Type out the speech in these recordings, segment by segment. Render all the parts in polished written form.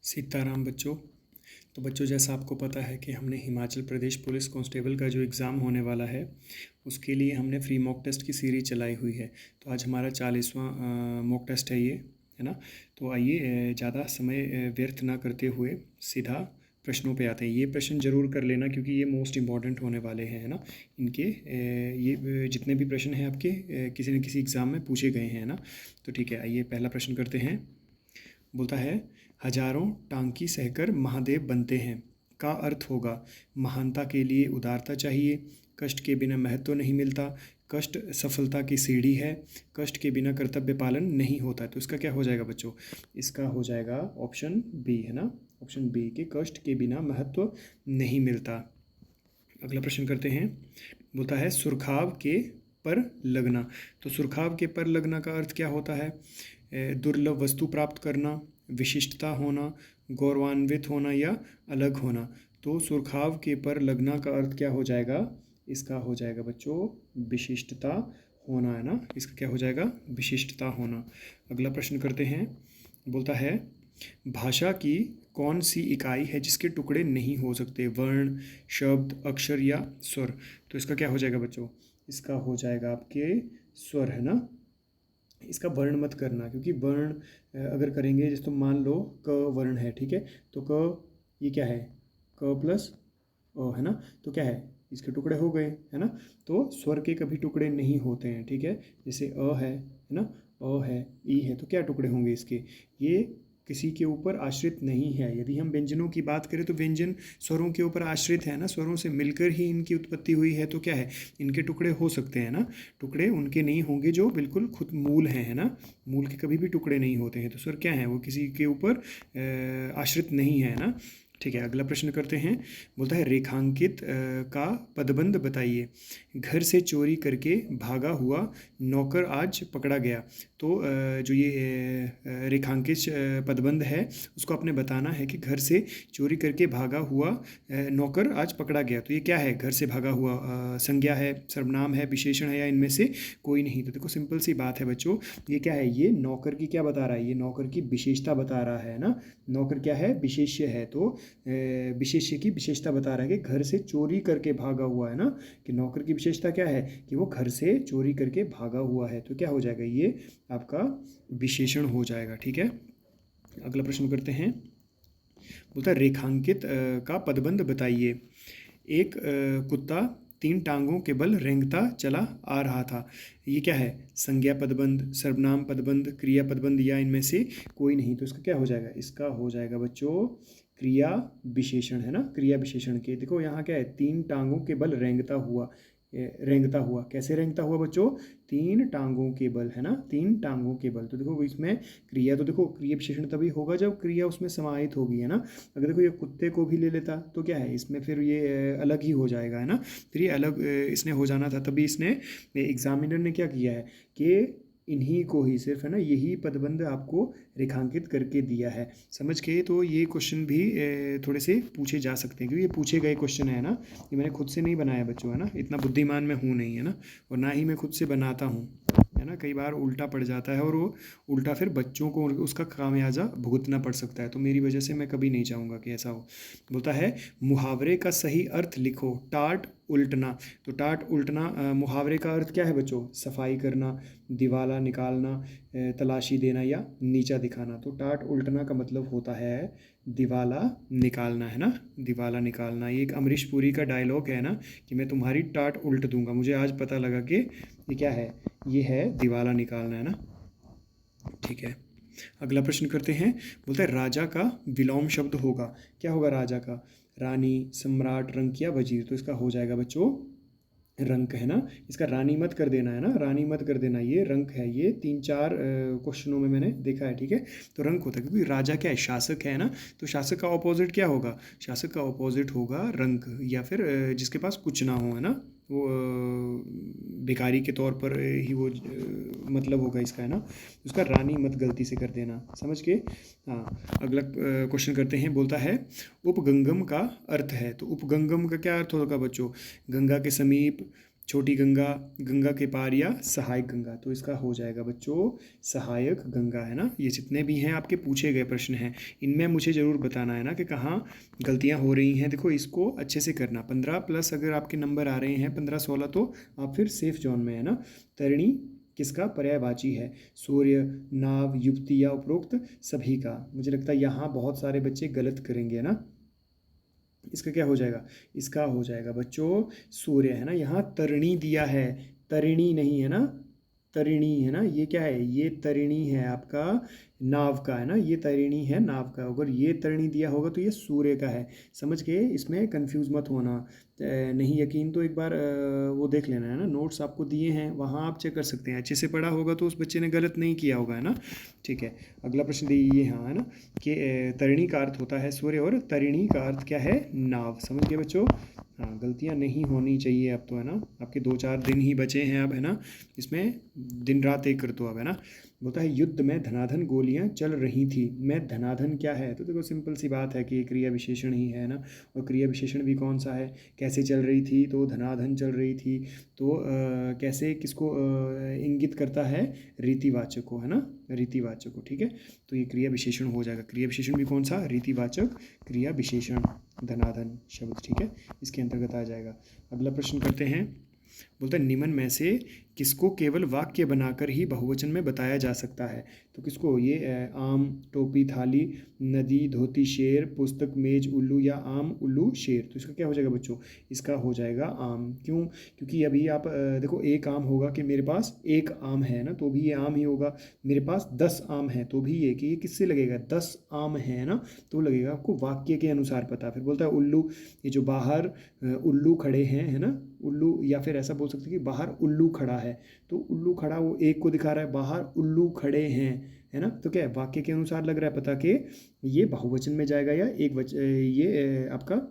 सीताराम बच्चों। तो बच्चों, जैसा आपको पता है कि हमने हिमाचल प्रदेश पुलिस कांस्टेबल का जो एग्ज़ाम होने वाला है उसके लिए हमने फ्री मॉक टेस्ट की सीरीज चलाई हुई है। तो आज हमारा 40वां मॉक टेस्ट है ये, है ना। तो आइए ज़्यादा समय व्यर्थ ना करते हुए सीधा प्रश्नों पे आते हैं। ये प्रश्न ज़रूर कर लेना क्योंकि ये मोस्ट इम्पॉर्टेंट होने वाले हैं, है ना। इनके ये जितने भी प्रश्न हैं आपके किसी न किसी एग्ज़ाम में पूछे गए हैं, है ना। तो ठीक है, आइए पहला प्रश्न करते हैं। बोलता है, हजारों टांकी सहकर महादेव बनते हैं का अर्थ होगा महानता के लिए उदारता चाहिए, कष्ट के बिना महत्व नहीं मिलता, कष्ट सफलता की सीढ़ी है, कष्ट के बिना कर्तव्य पालन नहीं होता। तो इसका क्या हो जाएगा बच्चों? इसका हो जाएगा ऑप्शन बी, है ना। ऑप्शन बी के कष्ट के बिना महत्व नहीं मिलता। अगला प्रश्न करते हैं। बोलता है, सुरखाव के पर लगना। तो सुरखाव के पर लगना का अर्थ क्या होता है? दुर्लभ वस्तु प्राप्त करना, विशिष्टता होना, गौरवान्वित होना या अलग होना। तो सुरखाव के पर लगना का अर्थ क्या हो जाएगा? इसका हो जाएगा बच्चों विशिष्टता होना, है ना। इसका क्या हो जाएगा? विशिष्टता होना। अगला प्रश्न करते हैं। बोलता है, भाषा की कौन सी इकाई है जिसके टुकड़े नहीं हो सकते? वर्ण, शब्द, अक्षर या स्वर। तो इसका क्या हो जाएगा बच्चों? इसका हो जाएगा आपके स्वर, है ना। इसका वर्ण मत करना क्योंकि वर्ण अगर करेंगे, जैसे तो मान लो क वर्ण है, ठीक है। तो क ये क्या है? क प्लस अ, है ना। तो क्या है? इसके टुकड़े हो गए, है ना। तो स्वर के कभी टुकड़े नहीं होते हैं, ठीक है। जैसे अ है ना, अ है, ई है, तो क्या टुकड़े होंगे इसके? ये किसी के ऊपर आश्रित नहीं है। यदि हम व्यंजनों की बात करें तो व्यंजन स्वरों के ऊपर आश्रित है ना, स्वरों से मिलकर ही इनकी उत्पत्ति हुई है। तो क्या है? इनके टुकड़े हो सकते हैं ना। टुकड़े उनके नहीं होंगे जो बिल्कुल खुद मूल हैं, है ना। मूल के कभी भी टुकड़े नहीं होते हैं। तो स्वर क्या है? वो किसी के ऊपर आश्रित नहीं है ना। ठीक है, अगला प्रश्न करते हैं। बोलता है, रेखांकित का पदबंध बताइए। घर से चोरी करके भागा हुआ नौकर आज पकड़ा गया। तो जो ये रेखांकित पदबंध है उसको आपने बताना है कि घर से चोरी करके भागा हुआ नौकर आज पकड़ा गया। तो ये क्या है? घर से भागा हुआ संज्ञा है, सर्वनाम है, विशेषण है, या इनमें से कोई नहीं। तो देखो सिंपल सी बात है बच्चों, ये क्या है? ये नौकर की क्या बता रहा है? ये नौकर की विशेषता बता रहा है ना। नौकर क्या है? विशेष्य है। तो विशेष्य की विशेषता बता रहा है कि घर से चोरी करके भागा हुआ, है ना। कि नौकर की विशेषता क्या है? कि वो घर से चोरी करके भागा हुआ है। तो क्या हो जाएगा? ये आपका विशेषण हो जाएगा, ठीक है। अगला प्रश्न करते हैं। बोलता है, रेखांकित का पदबंध बताइए। एक कुत्ता 3 टांगों के बल रेंगता चला आ रहा था। ये क्या है? संज्ञा पदबंध, सर्वनाम पदबंध, क्रिया पदबंध, या इनमें से कोई नहीं। तो इसका क्या हो जाएगा? इसका हो जाएगा बच्चों क्रिया विशेषण, है ना। क्रिया विशेषण के देखो यहाँ क्या है? 3 टांगों के बल रेंगता हुआ। रेंगता हुआ कैसे रेंगता हुआ बच्चों? 3 टांगों के बल, है ना। 3 टांगों के बल। तो देखो इसमें क्रिया, तो देखो क्रिया विशेषण तभी होगा जब क्रिया उसमें समाहित होगी, है ना। अगर देखो ये कुत्ते को भी ले लेता तो क्या है? इसमें फिर ये अलग ही हो जाएगा, है ना। फिर ये अलग इसने हो जाना था। तभी इसने एग्जामिनर ने क्या किया है कि इन्हीं को ही सिर्फ, है ना, यही पदबंध आपको रेखांकित करके दिया है। समझ के तो ये क्वेश्चन भी थोड़े से पूछे जा सकते हैं क्योंकि ये पूछे गए क्वेश्चन है ना। ये मैंने खुद से नहीं बनाया बच्चों, है ना। इतना बुद्धिमान मैं हूँ नहीं, है ना। और ना ही मैं खुद से बनाता हूँ, है ना। कई बार उल्टा पड़ जाता है और वो उल्टा फिर बच्चों को उसका खामियाजा भुगतना पड़ सकता है। तो मेरी वजह से मैं कभी नहीं चाहूँगा कि ऐसा हो। बोलता है, मुहावरे का सही अर्थ लिखो। टाट उल्टना। तो टाट उल्टना मुहावरे का अर्थ क्या है बच्चों? सफाई करना, दिवाला निकालना, तलाशी देना या नीचा दिखाना। तो टाट उल्टना का मतलब होता है दिवाला निकालना, है ना। दिवाला निकालना। ये एक अमरीश पुरी का डायलॉग है ना कि मैं तुम्हारी टाट उल्ट दूंगा। मुझे आज पता लगा कि ये क्या है? ये है दिवाला निकालना, है ना। ठीक है, अगला प्रश्न करते हैं। बोलता है, राजा का विलोम शब्द होगा। क्या होगा राजा का? रानी, सम्राट, रंक या वजीर। तो इसका हो जाएगा बच्चों रंक, है ना। इसका रानी मत कर देना, है ना। रानी मत कर देना, ये रंक है। ये 3-4 क्वेश्चनों में मैंने देखा है, ठीक है। तो रंक होता है क्योंकि राजा क्या है? शासक है ना। तो शासक का ऑपोजिट क्या होगा? शासक का ऑपोजिट होगा रंक, या फिर जिसके पास कुछ ना हो, है ना। वो भिखारी के तौर पर ही वो मतलब होगा इसका, है ना। उसका रानी मत गलती से कर देना, समझ के। हाँ, अगला क्वेश्चन करते हैं। बोलता है, उपगंगम का अर्थ है। तो उपगंगम का क्या अर्थ होगा बच्चों? गंगा के समीप, छोटी गंगा, गंगा के पार या सहायक गंगा। तो इसका हो जाएगा बच्चों सहायक गंगा, है ना। ये जितने भी हैं आपके पूछे गए प्रश्न हैं, इनमें मुझे ज़रूर बताना है ना कि कहाँ गलतियाँ हो रही हैं। देखो इसको अच्छे से करना, 15+ अगर आपके नंबर आ रहे हैं 15-16 तो आप फिर सेफ जोन में है ना। तरिणी किसका पर्यायवाची है? सूर्य, नाव, युक्ति या उपरोक्त सभी का। मुझे लगता है यहाँ बहुत सारे बच्चे गलत करेंगे ना। इसका क्या हो जाएगा? इसका हो जाएगा बच्चों सूर्य, है ना। यहाँ तरिणी दिया है, तरिणी नहीं है ना, तरिणी है ना। ये क्या है? ये तरिणी है आपका नाव का, है ना। ये तरिणी है नाव का। अगर ये तरिणी दिया होगा तो ये सूर्य का है। समझ के इसमें कंफ्यूज मत होना। नहीं यकीन तो एक बार वो देख लेना, है ना। नोट्स आपको दिए हैं, वहाँ आप चेक कर सकते हैं। अच्छे से पढ़ा होगा तो उस बच्चे ने गलत नहीं किया होगा, है ना। ठीक है, अगला प्रश्न ये हाँ, है ना कि तरिणी का अर्थ होता है सूर्य और तरिणी का अर्थ क्या है? नाव। समझ गए बच्चों? हाँ, गलतियाँ नहीं होनी चाहिए अब तो, है ना। आपके 2-4 दिन ही बचे हैं अब, है ना। इसमें दिन रात एक कर दो अब, है ना। बोलता है युद्ध में धनाधन गोलियां चल रही थी। मैं धनाधन क्या है? तो देखो सिंपल सी बात है कि ये क्रिया विशेषण ही है ना। और क्रिया विशेषण भी कौन सा है? कैसे चल रही थी? तो धनाधन चल रही थी। तो कैसे किसको इंगित करता है? रीतिवाचक को, है ना, रीतिवाचक को। ठीक है, तो ये क्रिया विशेषण हो जाएगा। क्रिया विशेषण भी कौन सा? रीतिवाचक क्रिया विशेषण, धनाधन शब्द। ठीक है, इसके अंतर्गत आ जाएगा। अगला प्रश्न करते हैं। बोलता है निम्न में से किसको केवल वाक्य बनाकर ही बहुवचन में बताया जा सकता है? तो किसको? ये आम, टोपी, थाली, नदी, धोती, शेर, पुस्तक, मेज, उल्लू या आम, उल्लू, शेर। तो इसका क्या हो जाएगा बच्चों? इसका हो जाएगा आम। क्यों? क्योंकि अभी आप देखो एक आम होगा कि मेरे पास एक आम है ना, तो भी ये आम ही होगा। मेरे पास 10 आम है तो भी ये कि ये किससे लगेगा? 10 आम है ना, तो लगेगा आपको वाक्य के अनुसार पता। फिर बोलता है उल्लू, ये जो बाहर उल्लू खड़े हैं, है ना, उल्लू। या फिर ऐसा बोल सकते हैं कि बाहर उल्लू खड़ा है। तो उल्लू खड़ा वो एक को दिखा रहा है, बाहर उल्लू खड़े हैं, है ना। तो क्या है? वाक्य के अनुसार लग रहा है पता कि ये बहुवचन में जाएगा या ये आपका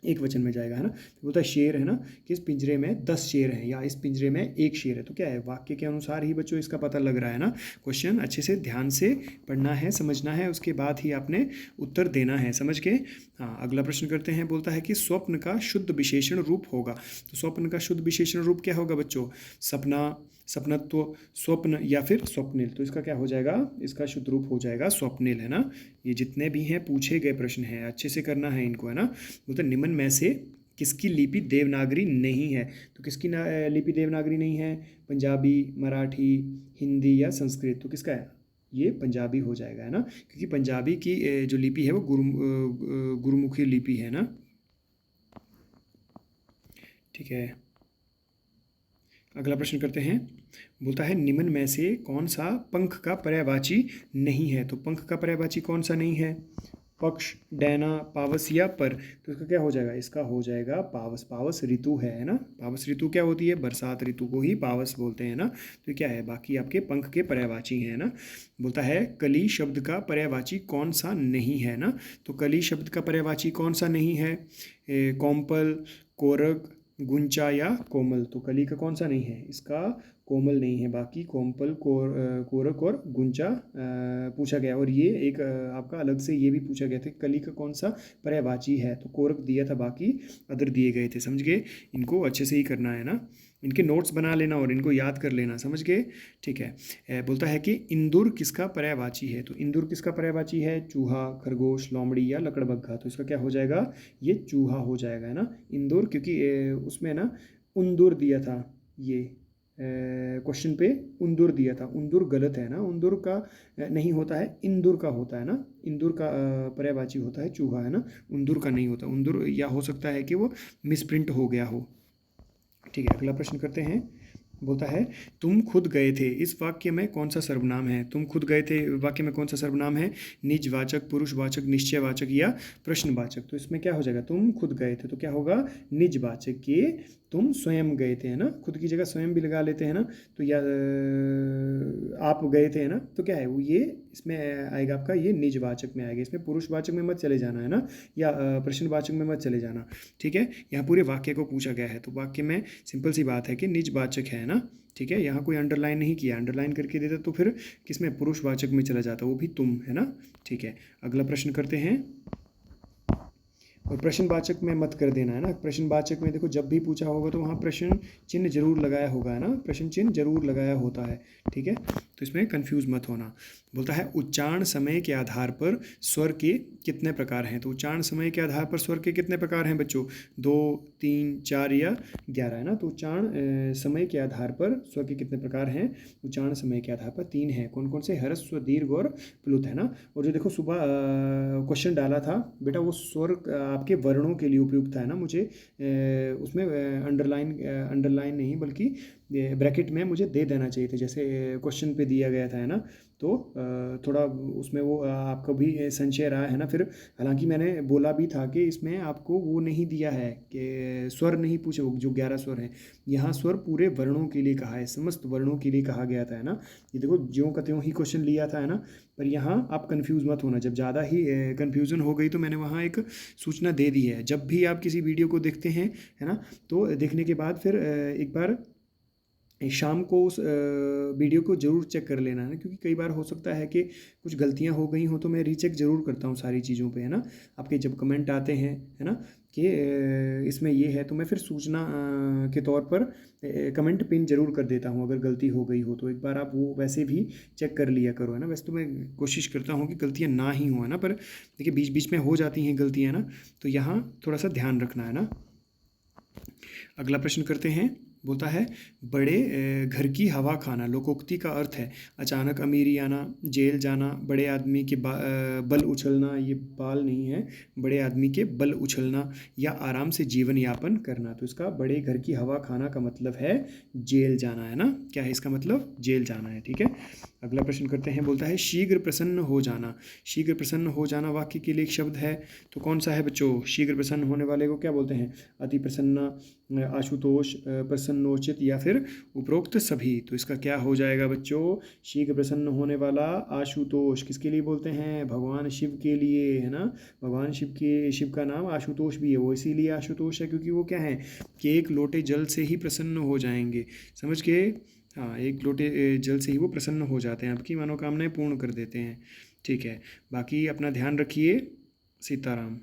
एक वचन में जाएगा, है ना। तो बोलता है शेर, है ना, कि इस पिंजरे में 10 शेर हैं या इस पिंजरे में एक शेर है। तो क्या है? वाक्य के अनुसार ही बच्चों इसका पता लग रहा है ना। क्वेश्चन अच्छे से ध्यान से पढ़ना है, समझना है, उसके बाद ही आपने उत्तर देना है, समझ के। हाँ, अगला प्रश्न करते हैं। बोलता है कि स्वप्न का शुद्ध विशेषण रूप होगा। तो स्वप्न का शुद्ध विशेषण रूप क्या होगा बच्चों? सपना, सपनत्व, स्वप्न या फिर स्वप्निल। तो इसका क्या हो जाएगा? इसका शुद्ध रूप हो जाएगा स्वप्निल, है ना। ये जितने भी हैं पूछे गए प्रश्न हैं, अच्छे से करना है इनको, है ना। बोलते निम्न में से किसकी लिपि देवनागरी नहीं है? तो किसकी लिपि देवनागरी नहीं है? पंजाबी, मराठी, हिंदी या संस्कृत। तो किसका है? ये पंजाबी हो जाएगा, है ना, क्योंकि पंजाबी की जो लिपि है वो गुरुमुखी लिपि है ना। ठीक है, अगला प्रश्न करते हैं। बोलता है निम्न में से कौन सा पंख का पर्यायवाची नहीं है? तो पंख का पर्यायवाची कौन सा नहीं है? पक्ष, डैना, पावस या पर। तो इसका क्या हो जाएगा? इसका हो जाएगा पावस। पावस ऋतु है ना। पावस ऋतु क्या होती है? बरसात ऋतु को ही पावस बोलते हैं ना। तो क्या है? बाकी आपके पंख के पर्यायवाची हैं ना। बोलता है कली शब्द का पर्यायवाची कौन सा नहीं है ना। तो कली शब्द का पर्यायवाची कौन सा नहीं है? कौम्पल, कोरक, गुंचा या कोमल। तो कली का कौन सा नहीं है? इसका कोमल नहीं है। बाकी कोम्पल, कोरक और गुंचा पूछा गया। और ये एक आपका अलग से ये भी पूछा गया था कली का कौन सा पर्यायवाची है। तो कोरक दिया था, बाकी अदर दिए गए थे। समझ गए? इनको अच्छे से ही करना है ना, इनके नोट्स बना लेना और इनको याद कर लेना, समझ गए। ठीक है, बोलता है कि इंदुर किसका पर्यायवाची है? तो इंदुर किसका पर्यायवाची है? चूहा, खरगोश, लोमड़ी या लकड़बग्घा। तो इसका क्या हो जाएगा? ये चूहा हो जाएगा, है ना। इंदुर, क्योंकि उसमें ना उंदुर दिया था, ये क्वेश्चन पे उंदुर दिया था। उंदुर गलत है ना, उंदुर का नहीं होता है, इंदुर का होता है ना। इंदुर का पर्यायवाची होता है चूहा, है ना, उंदुर का नहीं होता। उंदुर या हो सकता है कि वो मिसप्रिंट हो गया हो। ठीक है, अगला प्रश्न करते हैं। बोलता है तुम खुद गए थे, इस वाक्य में कौन सा सर्वनाम है? तुम खुद गए थे वाक्य में कौन सा सर्वनाम है? निजवाचक, पुरुषवाचक, निश्चयवाचक या प्रश्नवाचक। तो इसमें क्या हो जाएगा? तुम खुद गए थे तो क्या होगा? निजवाचक के तुम स्वयं गए थे, है ना। खुद की जगह स्वयं भी लगा लेते हैं ना। तो या आप गए थे, है ना। तो क्या है वो? ये इसमें आएगा आपका, ये निजवाचक में आएगा। इसमें पुरुषवाचक में मत चले जाना, है ना, या प्रश्नवाचक में मत चले जाना। ठीक है, यहाँ पूरे वाक्य को पूछा गया है तो वाक्य में सिंपल सी बात है कि निजवाचक है ना। ठीक है, यहाँ कोई अंडरलाइन नहीं किया, अंडरलाइन करके देता तो फिर किसमें? पुरुषवाचक में चला जाता, वो भी तुम, है ना। ठीक है, अगला प्रश्न करते हैं। और प्रश्नवाचक में मत कर देना, है ना। प्रश्नवाचक में देखो जब भी पूछा होगा तो वहाँ प्रश्न चिन्ह जरूर लगाया होगा, है ना, प्रश्न चिन्ह जरूर लगाया होता है, ठीक है। तो इसमें कंफ्यूज मत होना। बोलता है उच्चारण समय के आधार पर स्वर के कितने प्रकार हैं। तो उच्चारण समय के आधार पर स्वर के कितने प्रकार हैं बच्चों? 2, 3, 4 या 11, है ना। तो उच्चारण समय के आधार पर स्वर के कितने प्रकार हैं? उच्चारण समय के आधार पर 3 हैं। कौन कौन से? ह्रस्व, दीर्घ और प्लुत, है ना। और जो देखो सुबह क्वेश्चन डाला था बेटा, वो स्वर आपके वर्णों के लिए उपयुक्त था, है ना। मुझे उसमें अंडरलाइन नहीं बल्कि ब्रैकेट में मुझे दे देना चाहिए था, जैसे क्वेश्चन पे दिया गया था, है ना। तो थोड़ा उसमें वो आपको भी संशय रहा है ना। फिर हालांकि मैंने बोला भी था कि इसमें आपको वो नहीं दिया है कि स्वर नहीं पूछे, जो 11 स्वर हैं। यहाँ स्वर पूरे वर्णों के लिए कहा है, समस्त वर्णों के लिए कहा गया था, है ना। ये देखो ज्यों का त्यों ही क्वेश्चन लिया था, है ना। पर यहाँ आप कंफ्यूज मत होना, जब ज़्यादा ही कन्फ्यूज़न हो गई तो मैंने वहाँ एक सूचना दे दी है। जब भी आप किसी वीडियो को देखते हैं, है ना, तो देखने के बाद फिर एक बार शाम को उस वीडियो को ज़रूर चेक कर लेना, है, क्योंकि कई बार हो सकता है कि कुछ गलतियां हो गई हो, तो मैं रीचेक ज़रूर करता हूँ सारी चीज़ों पे, है ना। आपके जब कमेंट आते हैं, है ना, कि इसमें ये है, तो मैं फिर सूचना के तौर पर कमेंट पिन जरूर कर देता हूँ अगर गलती हो गई हो। तो एक बार आप वो वैसे भी चेक कर लिया करो, है ना। वैसे तो मैं कोशिश करता हूँ कि गलतियाँ ना ही हो, है ना, पर देखिए बीच बीच में हो जाती हैं गलतियाँ, ना। तो यहाँ थोड़ा सा ध्यान रखना, है ना। अगला प्रश्न करते हैं। बोलता है बड़े घर की हवा खाना। लोकोक्ति का अर्थ है अचानक अमीरी आना, जेल जाना, बड़े आदमी के बल उछलना, ये बाल नहीं है, बड़े आदमी के बल उछलना, या आराम से जीवन यापन करना। तो इसका बड़े घर की हवा खाना का मतलब है जेल जाना, है ना। क्या है इसका मतलब? जेल जाना है, ठीक है। अगला प्रश्न करते हैं। बोलता है शीघ्र प्रसन्न हो जाना। शीघ्र प्रसन्न हो जाना वाक्य के लिए एक शब्द है, तो कौन सा है बच्चों? शीघ्र प्रसन्न होने वाले को क्या बोलते हैं? अति प्रसन्न, आशुतोष, प्रसन्नोचित, या फिर उपरोक्त सभी। तो इसका क्या हो जाएगा बच्चों? शीघ्र प्रसन्न होने वाला आशुतोष। किसके लिए बोलते हैं? भगवान शिव के लिए, है ना। भगवान शिव का नाम आशुतोष भी है। वो इसीलिए आशुतोष है क्योंकि वो क्या है कि एक लोटे जल से ही प्रसन्न हो जाएंगे, समझ के। हाँ, एक लोटे जल से ही वो प्रसन्न हो जाते हैं, आपकी मनोकामनाएं पूर्ण कर देते हैं, ठीक है। बाकी अपना ध्यान रखिए। सीताराम।